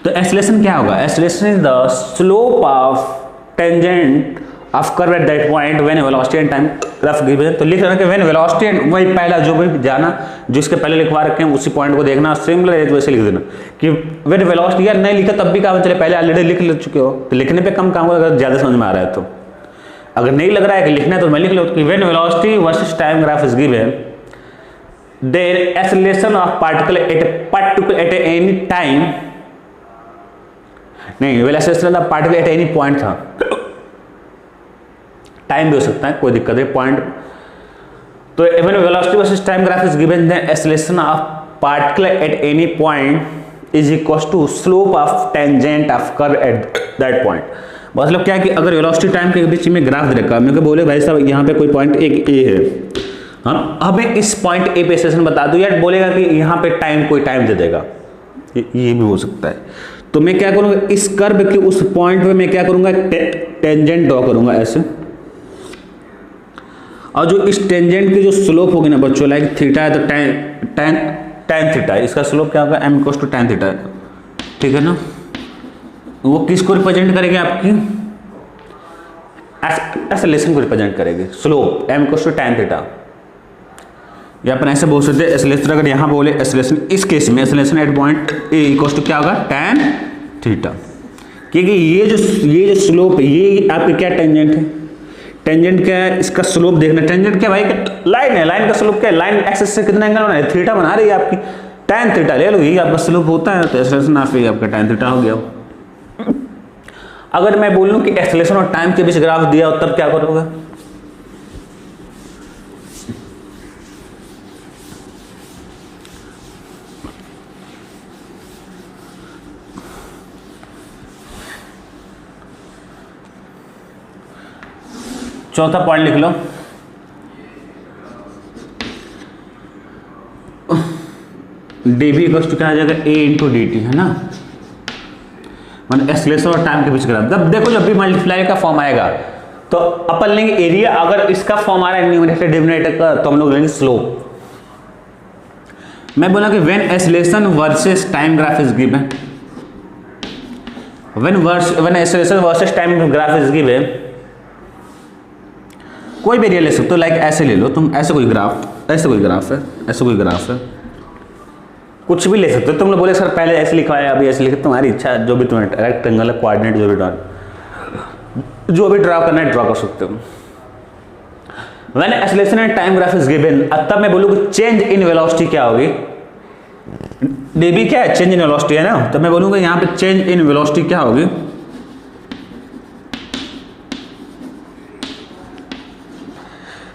S1: तो एक्सेलरेशन क्या होगा, acceleration is the slope of tangent of curve at that point when velocity and time rough given. तो लिख रहे हैं कि व्हेन वेलोसिटी एंड, वही पहला जो भी जाना, जो इसके पहले लिखवा रखे हैं उसी पॉइंट को देखना, सिमिलर है वैसे लिख देना कि व्हेन वेलोसिटी। यार नहीं लिखा तब भी काम चले, पहले ऑलरेडी लिख चुके हो, तो लिखने पे कम काम होगा अगर ज्यादा समझ में आ रहा है तो। अगर नहीं लग रहा है कि लिखना है तो मैं लिख लो कि when velocity versus time graph is given, there acceleration of particle at any time, नहीं acceleration of particle at any point था, टाइम भी हो सकता है, कोई दिक्कत है, पॉइंट। तो when velocity versus time graph is given, then acceleration of particle at any point is equal to slope of tangent of curve at that point. मतलब क्या है कि अगर वेलोसिटी टाइम के बीच में ग्राफ दे रखा है, मेरे को बोले भाई साहब यहाँ पे कोई पॉइंट एक ए है, हाँ, अब इस पॉइंट ए पे एक्सेलरेशन बता दो, यार बोलेगा कि यहाँ पे टाइम, कोई टाइम दे देगा, ये भी हो सकता है। तो मैं क्या करूंगा, इस कर्व के उस पॉइंट पे मैं क्या करूंगा, टेंजेंट ड्रॉ करूंगा ऐसे, और जो इस टेंजेंट की जो स्लोप होगी ना बच्चों, लाइक थीटा है तो tan थीटा, इसका स्लोप क्या होगा, m equals to tan theta, ठीक है ना। वो किसको रिप्रेजेंट करेगी, आपकी एक्सेलरेशन को रिप्रेजेंट करेगी, slope m equals to tan theta. या अपन ऐसे बोल सकते हैं एक्सेलरेशन, अगर यहाँ बोले एक्सेलरेशन, इस केस में acceleration at point A equals to क्या होगा, tan थीटा, क्योंकि ये जो स्लोप है ये आपकी क्या टेंजेंट है, टेंजेंट क्या है, इसका स्लोप देखना, टेंजेंट क्या भाई, लाइन है, लाइन का स्लोप क्या है, लाइन एक्सिस से कितना एंगल बना है, थीटा बना रही है आपकी, tan थीटा ले लो, यही आपका स्लोप होता है, तो एक्सेलरेशन आपका tan थीटा हो गया। अगर मैं बोलूं कि एक्सेलरेशन और टाइम के बीच ग्राफ दिया हो तब क्या करोगे, चौथा पॉइंट लिख लो, dB इक्वल्स टू क्या आ जाएगा, a इंटू डी टी, है ना, मतलब एक्सेलरेशन और टाइम के बीच ग्राफ। जब देखो जब भी मल्टीप्लाई का फॉर्म आएगा तो अपन लेंगे एरिया, अगर इसका फॉर्म आ रहा है न्यूमरेटर डिनोमिनेटर का तो हम लोग लेंगे स्लोप। मैं बोला कि when acceleration versus time graph is given, when acceleration versus time graph is given, कोई भी एरिया ले सकते हो, लाइक ऐसे ले लो तुम, ऐसे कोई ग्राफ, ऐसे कोई ग्राफ है, ऐसे कोई ग्राफ है, कुछ भी ले सकते हो। तुम लोग बोले सर पहले ऐसे लिखा है अभी ऐसे लिखे, तुम्हारी इच्छा, जो भी तुम्हें रेक्टेंगल कोऑर्डिनेट जो भी ड्रा करना है ड्रा कर सकते हो। When acceleration and time graph is given, तब मैं बोलूँगा चेंज इन वेलोसिटी क्या होगी, dB क्या है, चेंज इन वेलोसिटी है ना, तो मैं बोलूँगा यहाँ पे चेंज इन वेलोसिटी क्या होगी,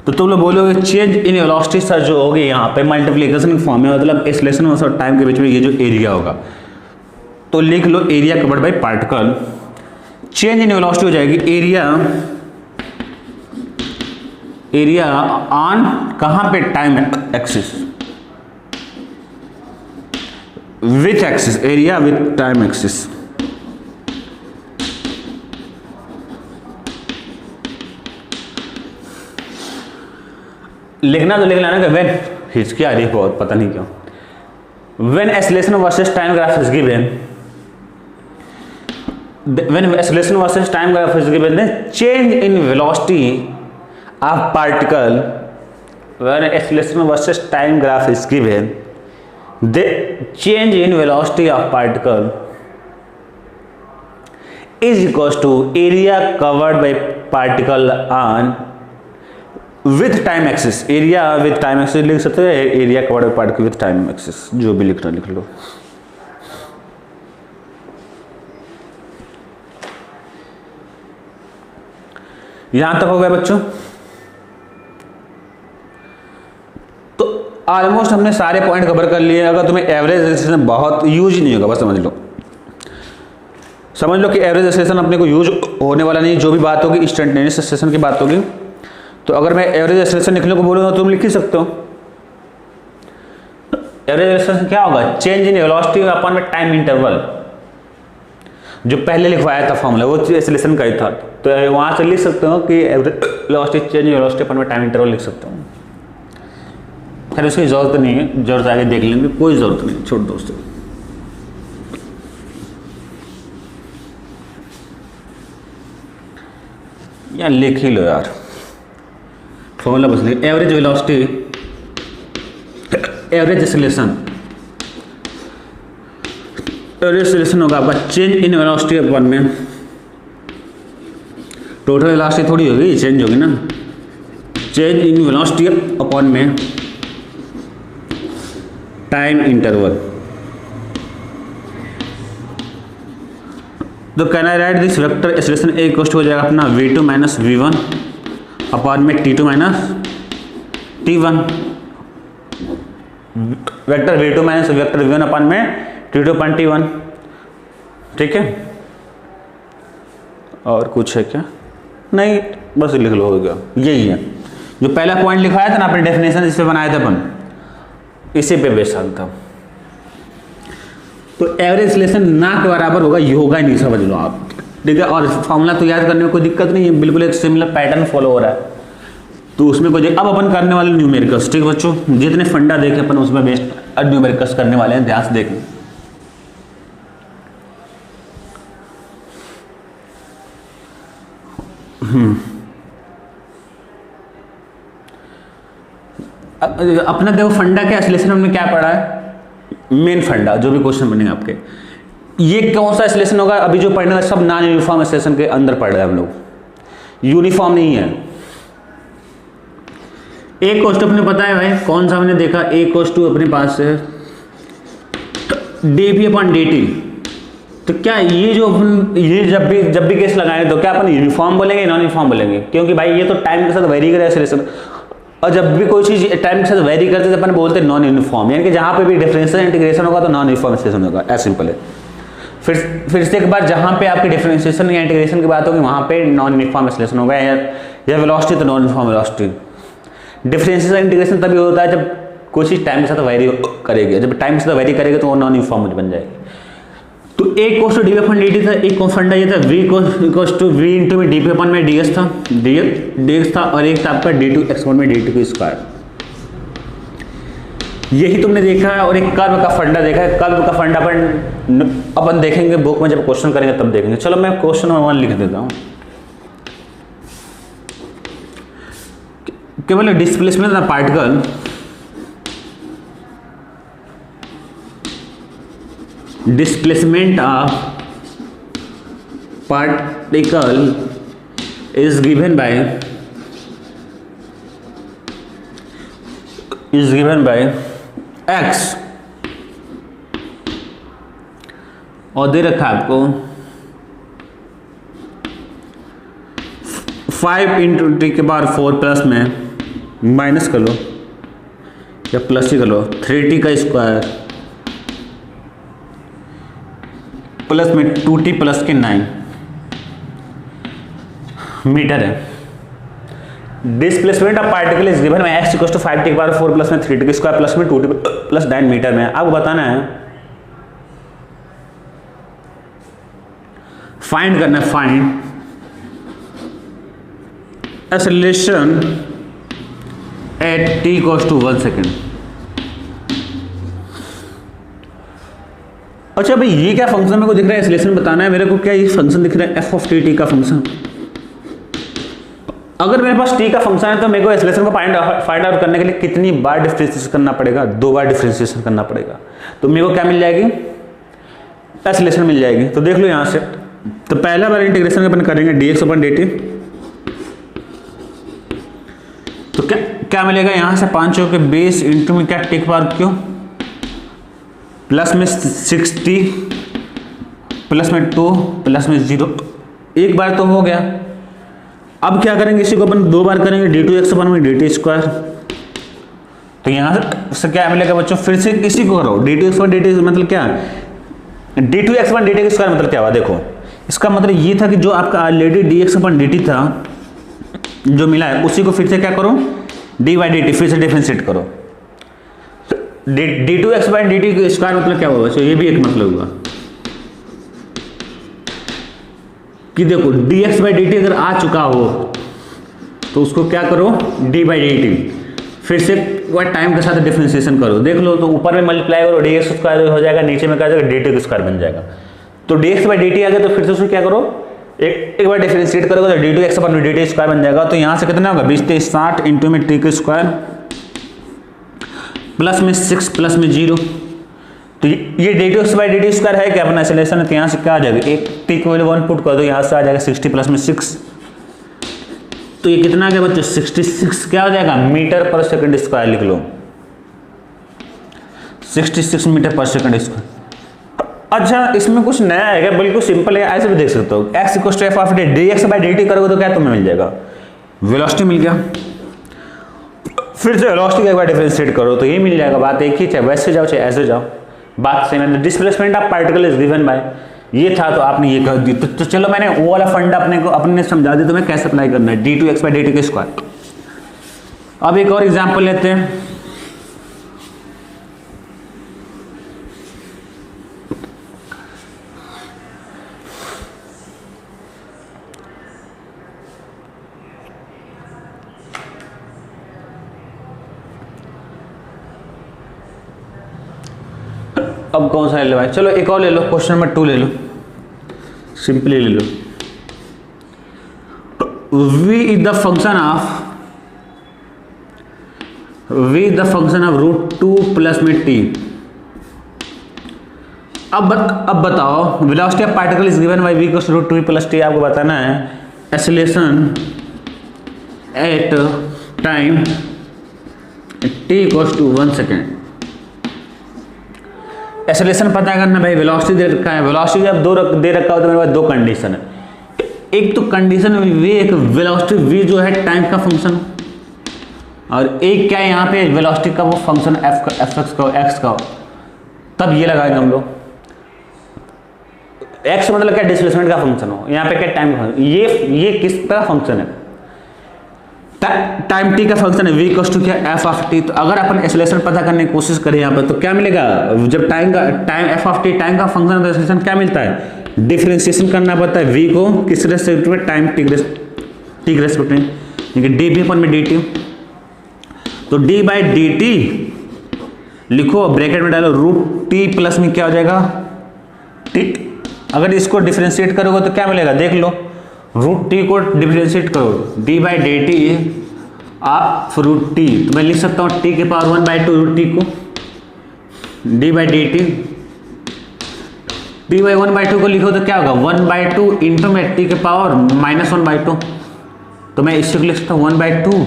S1: तो तुम लोग बोलोगे चेंज इन वेलोसिटी सर जो होगी यहाँ पे मल्टीप्लिकेशन फॉर्म में, मतलब एक्सेलरेशन और टाइम के बीच में ये जो एरिया होगा, तो लिख लो area covered by particle, change in velocity हो जाएगी एरिया ऑन कहाँ पे, time axis, with axis, area with time axis. लिखना तो लिख लेना कि व्हेन, हिचकी आ रही है बहुत, पता नहीं क्यों, when acceleration versus time graph is given, when acceleration versus time graph is given, then change in velocity of particle, when acceleration versus time graph is given, the change in velocity of particle is equals to area covered by particle on with time axis, area with time axis लिख सकते हो, area covered part with time axis, जो भी लिखना लिख लो। यहां तक हो गया बच्चों, तो ऑलमोस्ट हमने सारे पॉइंट कवर कर लिए। अगर तुम्हें एवरेज एक्सेलरेशन बहुत यूज नहीं होगा, बस समझ लो कि एवरेज एक्सेलरेशन अपने को यूज होने वाला नहीं, जो भी बात होगी इंस्टेंटेनियस एक्सेलरेशन की बात होगी। तो अगर मैं एवरेज एक्सेलरेशन लिखने को बोलूँ तो तुम लिख ही सकते हो, एवरेज एक्सेलरेशन क्या होगा, चेंज इन वेलोसिटी अपॉन में टाइम इंटरवल, जो पहले लिखवाया था फॉर्मूला वो एक्सेलरेशन का ही था, तो वहां से लिख सकते हो कि average velocity change in velocity upon में टाइम इंटरवल लिख सकते हो। खैर उसकी जरूरत नहीं है, जरूरत आगे देख लेंगे, कोई जरूरत नहीं, छोड़ दोस्तों। यार लिख ही लो यार फॉर्मूला, बस लिख, average velocity, average acceleration, average acceleration होगा आपका चेंज इन वेलोसिटी अपॉन में, टोटल वेलोसिटी थोड़ी होगी, चेंज होगी ना, चेंज इन वेलोसिटी अपॉन में टाइम इंटरवल। तो can I write this vector acceleration A equal to हो जाएगा अपना v2 माइनस v1 अपॉन में t2 minus t1, vector v2 minus vector v1 upon में t2 अपॉन t1, ठीक है। और कुछ है क्या, नहीं बस लिख लो, हो गया, यही है जो पहला पॉइंट लिखाया था ना अपने डेफिनेशन, इस पे बनाया था अपन, इसी पे बेसान था। तो एवरेज एक्सेलरेशन ना के बराबर होगा, ये होगा ही नहीं, समझ लो आप, ठीक है। और फॉर्मूला तो याद करने में कोई दिक्कत नहीं है, बिल्कुल एक सिमिलर पैटर्न फॉलो हो रहा है। तो उसमें कोई अब अपन करने वाले न्यूमेरिकल्स, ठीक है बच्चों, जितने फंडा देखे अपन उसमें बेस्ट न्यूमेरिकल्स करने वाले हैं, ध्यान से देखें। अपना देखो फंडा क्या, एसोसिएशन हमने क्या पढ़ा है, मेन फंडा, जो भी क्वेश्चन बनेंगे आपके, ये कौन सा एसोसिएशन होगा, अभी जो पढ़ने वाला सब नॉन यूनिफॉर्म एसोसिएशन के अंदर पढ़ रहे हैं हम लोग, यूनिफॉर्म नहीं है। एक कोस्ट अपने पता है भाई कौन सा हमने देखा, एक कोस्ट अपने पास है dp/dt। तो क्या ये जो अपन ये जब भी केस लगाए तो क्या अपन यूनिफॉर्म बोलेंगे नॉन यूनिफॉर्म बोलेंगे, क्योंकि भाई ये तो टाइम के साथ वेरी करे एसोसिएशन, और जब भी कोई चीज टाइम के साथ वेरी करते तो अपन बोलते हैं नॉन यूनिफॉर्म, यानी कि जहां पे भी डिफरेंशियल इंटीग्रेशन होगा तो नॉन यूनिफॉर्म एसोसिएशन होगा, ऐसा सिंपल है। फिर से एक बार जहां पे आपकी डिफरेंशिएशन या इंटीग्रेशन की बात होगी वहां पे नॉन यूनिफॉर्म एसोसिएशन होगा, या वेलोसिटी तो non uniform velocity. Differentiation integration तभी होता है जब कोई चीज टाइम के साथ वेरी करेगी, जब टाइम के साथ वेरी करेगी तो वो नॉन यूनिफॉर्म बन जाएगी। तो एक कोस्ट dp/dt था, एक फंडा ये था v = v इंटू में dp/ds था, dx था, और एक था आपका d2x/dt²। यही तुमने देखा है, और एक कर्व का फंडा देखा है। कर्व का फंडा अपन देखेंगे बुक में, जब क्वेश्चन करेंगे तब देखेंगे। चलो मैं क्वेश्चन नंबर 1 लिख देता हूं। केवल displacement of particle is given by x, और दे रखा है आपको 5 इंटू टी के बार 4 प्लस में माइनस कर लो या प्लस ही कर लो 3t का स्क्वायर प्लस में 2t प्लस के 9 मीटर है। Displacement of particle is given bye x = 5t के बार 4 प्लस में 3t स्क्वायर प्लस में 2t प्लस 9 मीटर में। आपको बताना है, फाइंड करना है, find acceleration at t = 1 second. अच्छा भाई ये क्या फंक्शन मेरे को दिख रहा है, एक्सेलरेशन बताना है मेरे को, क्या ये फंक्शन दिख रहा है f(t) का फंक्शन। अगर मेरे पास t का फंक्शन है तो मेरे को एक्सेलरेशन को फाइंड आउट करने के लिए कितनी बार डिफरेंशिएशन करना पड़ेगा, 2 बार डिफरेंशिएशन करना पड़ेगा। तो मेरे को क्या मिल जाएगी, एक्सेलरेशन मिल जाएगी। तो देख लो यहां से, तो पहला बार इंटीग्रेशन अपन करेंगे dx/dt, तो क्या मिलेगा यहां से 5 के बेस इंटू में क्या टेक बार क्यों प्लस में 60 प्लस में 2 प्लस में 0, एक बार तो हो गया। अब क्या करेंगे, इसी को अपन 2 बार करेंगे d2x/dt²। तो यहां से क्या मिलेगा बच्चों, फिर से इसी को करो d2x/dt मतलब क्या, d2x/dt² मतलब क्या हुआ, देखो इसका मतलब ये था कि जो आपका ऑलरेडी dx/dt था जो मिला है उसी को फिर से क्या करो d/dt फिर से डिफरेंशिएट करो। d2x/dt² मतलब क्या हुआ बच्चों, ये भी एक मतलब हुआ कि देखो dx/dt अगर आ चुका हो तो उसको क्या करो d/dt फिर से टाइम के साथ डिफरेंशिएशन करो। देख लो तो ऊपर में मल्टीप्लाई करो dx² हो जाएगा, नीचे में क्या हो जाएगा dt² बन जाएगा। तो dx/dt आ गया तो फिर से उसको क्या करो एक बार डिफरेंशिएट करोगे तो d2x/dt² बन जाएगा। तो यहां से कितना होगा 20 60 इंटू में t² प्लस में 6 प्लस में 0। तो ये d2x/dt² है क्या अपना एक्सेलरेशन, तो यहाँ से क्या आ जाएगा, एक t को 1 पुट कर दो, यहाँ से आ जाएगा 60 प्लस में 6। तो ये कितना आ गया बच्चों 66 क्या हो जाएगा मीटर पर सेकंड स्क्वायर, लिख लो 66 मीटर पर सेकंड स्क्वायर। अच्छा इसमें कुछ नया है क्या, बिल्कुल सिंपल है, ऐसे भी देख सकते हो x = f(t) dx/dt करोगे तो क्या तुम्हें मिल जाएगा, वेलोसिटी मिल गया। फिर से वेलोसिटी का एक बार डिफरेंशिएट करो तो ये मिल जाएगा, बात एक ही, चाहे वैसे जाओ चाहे ऐसे जाओ, बात सेम है। Displacement of particle is given bye, ये था तो आपने ये कर दी। तो चलो मैंने वो वाला फंडा अपने समझा दिया, तो मैं कैसे अप्लाई करना है d2x/dt²। अब एक और एग्जांपल लेते हैं। अब कौन सा ले लो भाई, चलो एक और ले लो, क्वेश्चन नंबर 2 ले लो, सिंपली ले लो। v is the function of √2 plus में t। अब बताओ, velocity of particle is given by v equals to √2 plus t। आपको बताना है acceleration at time t equals to 1 second. Acceleration पता करना भाई, वेलोसिटी दे रखा है, वेलोसिटी जब दे रखा हो तो मेरे पास दो कंडीशन है। एक तो कंडीशन v, एक वेलोसिटी v जो है टाइम का फंक्शन, और एक क्या है यहाँ पे वेलोसिटी का वो फंक्शन f(x) का, तब ये लगाएंगे हम लोग। x मतलब क्या, डिस्प्लेसमेंट का फंक्शन हो, यहाँ पे क्या टाइम का फंक्शन, ये किसका फंक्शन है, टाइम t का फंक्शन है, v इक्वल्स टू क्या f ऑफ t। तो अगर अपन एक्सेलरेशन पता करने की कोशिश करें यहाँ पर तो क्या मिलेगा, जब time f of t time का फंक्शन है तो एक्सेलरेशन क्या मिलता है, डिफरेंशिएशन करना पड़ता है v को किस रेस्पेक्ट में, टाइम t के रेस्पेक्ट में, dv अपन में dt। तो d बाई dt लिखो, ब्रैकेट में डालो √t प्लस में क्या हो जाएगा t। अगर इसको डिफरेंशिएट करोगे तो क्या मिलेगा, देख लो, √t को डिफरेंशिएट करो, d बाई dt आप √t, तो मैं लिख सकता हूँ t के पावर 1/2 √t को, d by dt d by 1/2 को लिखो तो क्या होगा 1/2 इंटू में t के पावर -1/2। तो मैं इससे लिख सकता हूँ 1/2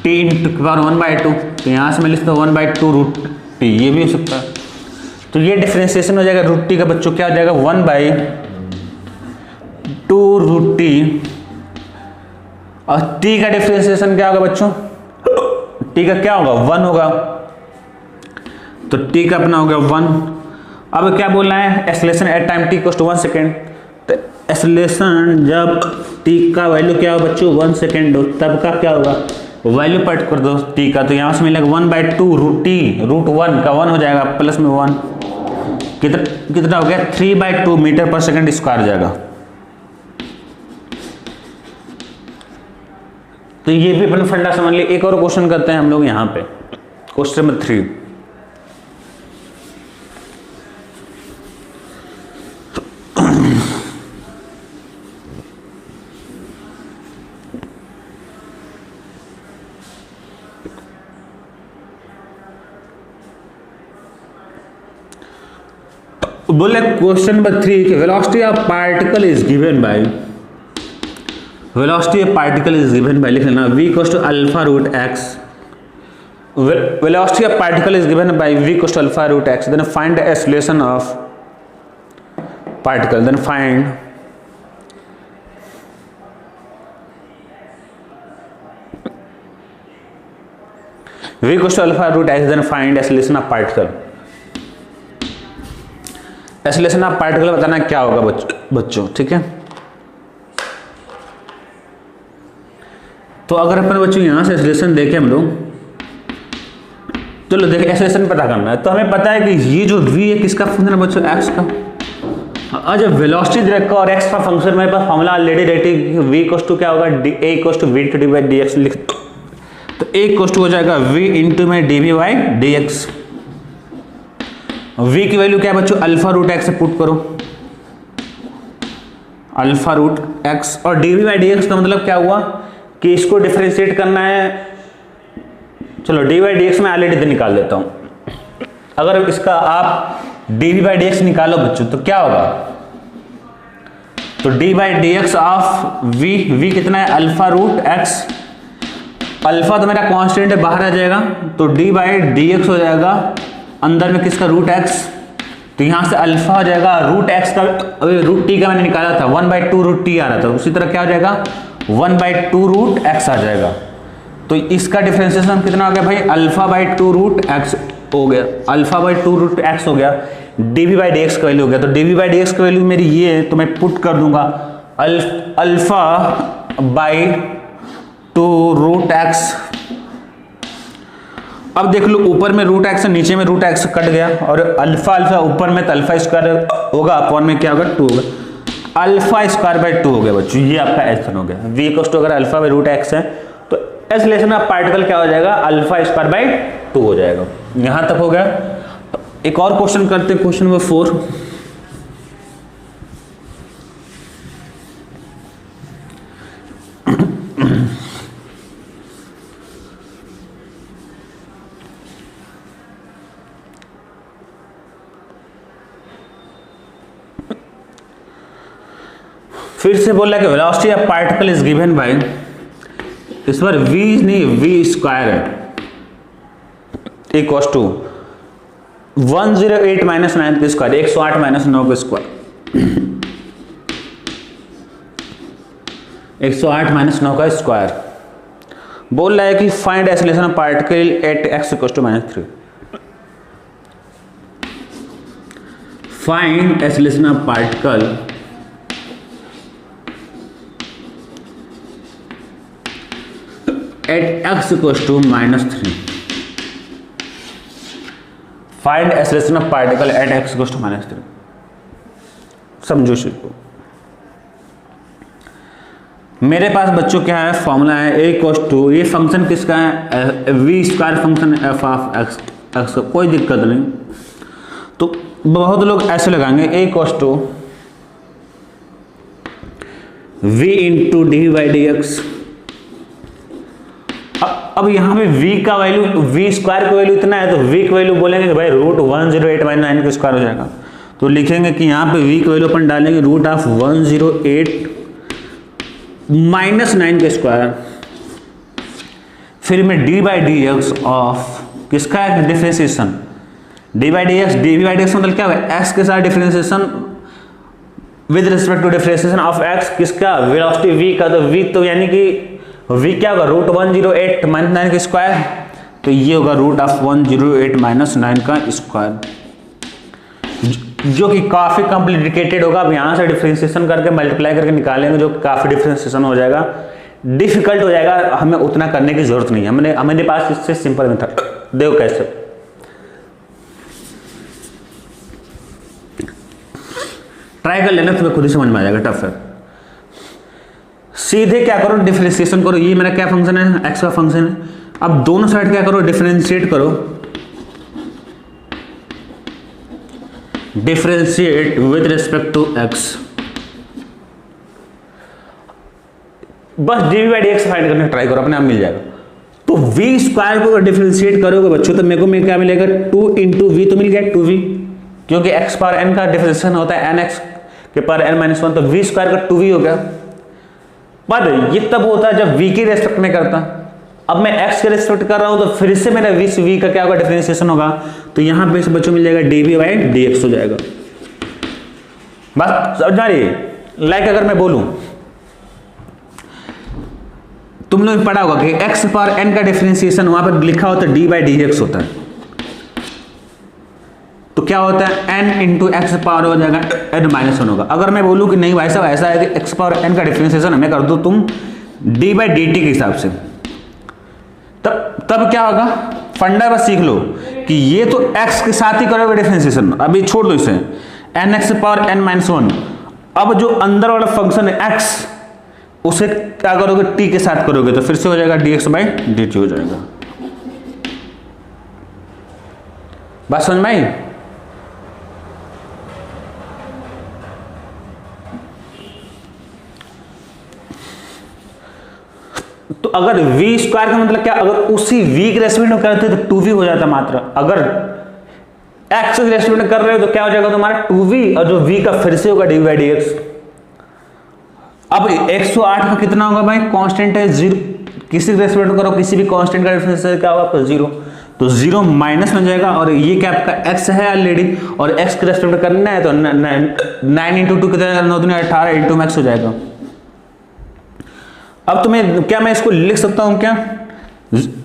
S1: t इंटू के पावर 1/2। तो यहाँ से मैं लिख सकता हूँ 1/2 √t, ये भी हो सकता है। तो ये डिफरेंशिएशन हो जाएगा √t का बच्चों, क्या हो जाएगा 1/2 √t, और t का डिफरेंशिएशन क्या होगा बच्चों, t का क्या होगा 1 होगा, तो t का अपना हो गया 1। अब क्या बोलना है, acceleration at time t equals to 1 second. तो एक्सेलरेशन जब t का वैल्यू क्या हो बच्चों 1 सेकेंड हो, तब का क्या होगा, वैल्यू पट कर दो t का, तो यहाँ से मिलेगा 1/2 √t, √1 का 1 हो जाएगा प्लस में 1, कितना हो गया 3/2 मीटर पर सेकेंड स्क्वायर जाएगा। तो ये भी अपन फंडा समझ लिया। एक और क्वेश्चन करते हैं हम लोग यहाँ पे, क्वेश्चन नंबर 3। बोले क्वेश्चन नंबर 3 कि velocity of particle is given by, velocity of particle is given by, लिख लेना v equals to alpha root x। Velocity of particle is given by v equals to alpha root x, then find the acceleration of particle, then find v equals to alpha root x, then find acceleration of particle. Acceleration of particle बताना क्या होगा बच्चों, ठीक है। तो अगर अपन बच्चों यहां से एक्सेलरेशन देखें हम लोग, चलो देखिए एक्सेलरेशन पता करना है, तो हमें पता है कि ये जो v है किसका फंक्शन है बच्चों, x का। और जब वेलोसिटी दे रखा और x का फंक्शन, मेरे पास formula already ready, v equals to क्या होगा a equals to v into d by dx लिख, तो a इक्वल्स टू हो जाएगा v इंटू में dv बाई dx। v की वैल्यू क्या है बच्चों, अल्फा रूट x से पुट करो, अल्फा रूट x, और dv बाई dx का मतलब क्या हुआ कि इसको डिफरेंशिएट करना है। चलो d बाई dx में ऑलरेडी निकाल देता हूं। अगर इसका आप dv बाई dx निकालो बच्चों तो क्या होगा, तो d by dx of v कितना है अल्फा रूट x, अल्फा तो मेरा कांस्टेंट है बाहर आ जाएगा, तो d बाई dx हो जाएगा अंदर में किसका रूट x, तो यहां से अल्फा हो जाएगा रूट x का, रूट t का मैंने निकाला था 1/2 रूट t आ रहा था, उसी तरह क्या हो जाएगा 1/2 रूट x आ जाएगा। तो इसका डिफरेंशिएशन कितना हो गया भाई, अल्फा बाई 2 रूट x हो गया, अल्फा बाई 2 रूट x हो गया, dv बाई dx का वैल्यू हो गया। तो dv बाई dx का वैल्यू मेरी ये है, तो मैं पुट कर दूंगा अल्फा बाई 2 रूट x। अब देख लो ऊपर में रूट x नीचे में रूट x कट गया, और अल्फा अल्फा ऊपर में तो अल्फा स्क्वायर होगा, अपॉन में क्या होगा 2 होगा, अल्फा स्क्वायर बाई 2 हो गया बच्चों, ये आपका एक्शन हो गया। v इक्वल्स टू अगर अल्फा बाई रूट x है तो एक्सेलरेशन ऑफ पार्टिकल क्या हो जाएगा, अल्फा स्क्वायर बाई 2 हो जाएगा। यहां तक हो गया। एक और क्वेश्चन करते हैं, क्वेश्चन नंबर 4। फिर से बोल रहा है कि velocity of particle is given bye, इस बार v नहीं v स्क्वायर है, इक्वल टू 108 माइनस 9 का स्क्वायर, 108 माइनस 9 का स्क्वायर, 108 माइनस 9 का स्क्वायर। बोल रहा है कि find acceleration of particle at x equal to -3। Find acceleration of particle at x equal to -3। Find acceleration of particle at x equal to -3। समझो इसको। मेरे पास बच्चों क्या है, फॉर्मूला है a इक्वल टू, ये फंक्शन किसका है, v square function f of x, कोई दिक्कत नहीं। तो बहुत लोग ऐसे लगाएंगे a equal to v into D by D X. अब यहाँ पे v का वैल्यू, v स्क्वायर का वैल्यू इतना है तो v की वैल्यू बोलेंगे कि भाई रूट 108 माइनस 9 का स्क्वायर हो जाएगा। तो लिखेंगे कि यहाँ पे v की वैल्यू अपन डालेंगे रूट ऑफ 108 माइनस 9 का स्क्वायर, फिर में D by D X of किसका है, differentiation, D by D X मतलब क्या है, x के साथ differentiation with respect to differentiation of x, किसका, वेलोसिटी v का। तो v तो यानी कि v क्या होगा, रूट 108 माइनस 9 का स्क्वायर, तो ये होगा रूट ऑफ 108 माइनस 9 का स्क्वायर, जो कि काफी कॉम्प्लिकेटेड होगा। अब यहाँ से डिफरेंशिएशन करके मल्टीप्लाई करके निकालेंगे, जो काफी डिफरेंशिएशन हो जाएगा, डिफिकल्ट हो जाएगा, हमें उतना करने की जरूरत नहीं है। हमारे पास इससे सिंपल मेथड, देखो कैसे। ट्राई कर लेना, तुम्हें खुद ही समझ में आ जाएगा, टफ है। सीधे क्या करो, डिफरेंशिएशन करो। ये मेरा क्या फंक्शन है, x का फंक्शन है। अब दोनों साइड क्या करो, डिफरेंशिएट करो, differentiate with respect to x। बस D by D X find करने ट्राई करो, अपने आप मिल जाएगा। तो v स्क्वायर को डिफरेंशिएट करोगे बच्चों, तो मेरे को क्या मिलेगा, 2 इंटू वी, तो मिल गया 2v, क्योंकि x पावर n का डिफरेंशिएशन होता है nx के पावर n-1, तो v स्क्वायर का 2v हो गया। पर ये तब होता है जब v की रेस्पेक्ट में करता, अब मैं x के रेस्पेक्ट कर रहा हूं, तो फिर से मेरा v का क्या होगा, डिफरेंशिएशन होगा। तो यहां पे से बच्चों मिल जाएगा dv बाई dx हो जाएगा। बस समझ आ रही है। लाइक अगर मैं बोलूं, तुम लोग पढ़ा होगा कि x पावर n का डिफरेंशिएशन वहां पर लिखा होता है d बाई dx होता है, तो क्या होता है n इंटू एक्स पावर हो जाएगा n-1 होगा। अगर मैं बोलूं कि नहीं भाई साहब ऐसा है कि x पावर n का डिफरेंशिएशन हमें कर दो तुम d बाई dt के हिसाब से, तब क्या होगा, फंडा बस सीख लो कि ये तो x के साथ ही करोगे डिफरेंशिएशन, अभी छोड़ दो इसे, nx पावर n-1। अब जो अंदर वाला फंक्शन है x, उसे क्या करोगे, t के साथ करोगे, तो फिर से हो जाएगा dx बाई dt हो जाएगा। बात समझ में आई। तो अगर v स्क्वायर का मतलब क्या, अगर उसी v के रेस्पेक्ट में करते तो 2v हो जाता मात्र। अगर x के रेस्पेक्ट में कर रहे हो तो क्या हो जाएगा तुम्हारा 2v, और जो v का फिर से होगा डी बाई डी एक्स। अब 108 का कितना होगा भाई, कांस्टेंट है 0, किसी के रेस्पेक्ट में करो किसी भी कांस्टेंट का डिफरेंस क्या होगा आपका 0, तो 0 माइनस में जाएगा। और ये क्या आपका x है ऑलरेडी, और x के रेस्पेक्ट में करना है तो 9 इंटू 2 कितना, 9 दूनी 18 इंटू मैक्स हो जाएगा। अब तुम्हें क्या, मैं इसको लिख सकता हूं क्या,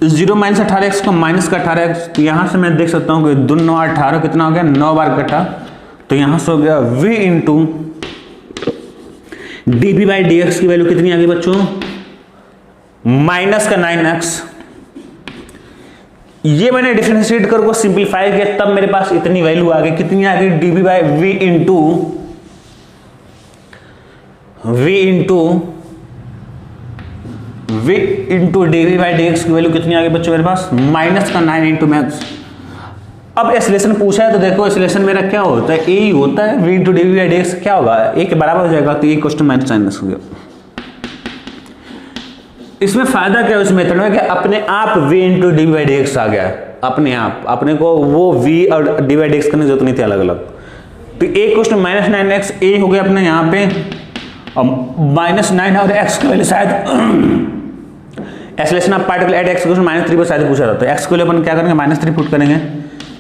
S1: 0 माइनस 18x को माइनस का 18x, तो यहां से मैं देख सकता हूं कि 2 9 18 कितना हो गया, 9 बार कटा, तो यहां से हो गया v into dv by dx की वैल्यू कितनी आ गई बच्चों, माइनस का 9x। ये मैंने डिफरेंशिएट करके सिंपलीफाई किया, तब मेरे पास इतनी वैल्यू आ गई, कितनी आ गई, dv by v into dv by dx की वैल्यू कितनी आ गई बच्चों मेरे पास, माइनस का 9 इंटू मैक्स। अब एक्सेलरेशन पूछा है तो देखो एक्सेलरेशन मेरा क्या होता है, ए ही होता है, v into d v by D x क्या होगा, ए के बराबर हो जाएगा, तो a equal to minus sine x हो गया। इसमें फायदा क्या है इस मेथड में कि अपने आप v into d v by D x आ गया अपने आप, अपने को वो v और डी बाई डी एक्स करने की जरूरत नहीं थी अलग अलग। तो a equal to minus 9x ए हो गया अपने यहाँ पे, और माइनस 9 और x के वैल्यू शायद acceleration of particle at x -3 पर शायद पूछा था, तो x के लिए अपन क्या करेंगे -3 पुट करेंगे,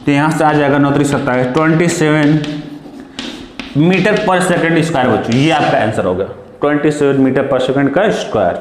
S1: तो यहाँ से आ जाएगा 9 3 27 27 मीटर पर सेकंड स्क्वायर बच्चों, ये आपका आंसर हो गया 27 मीटर पर सेकंड का स्क्वायर।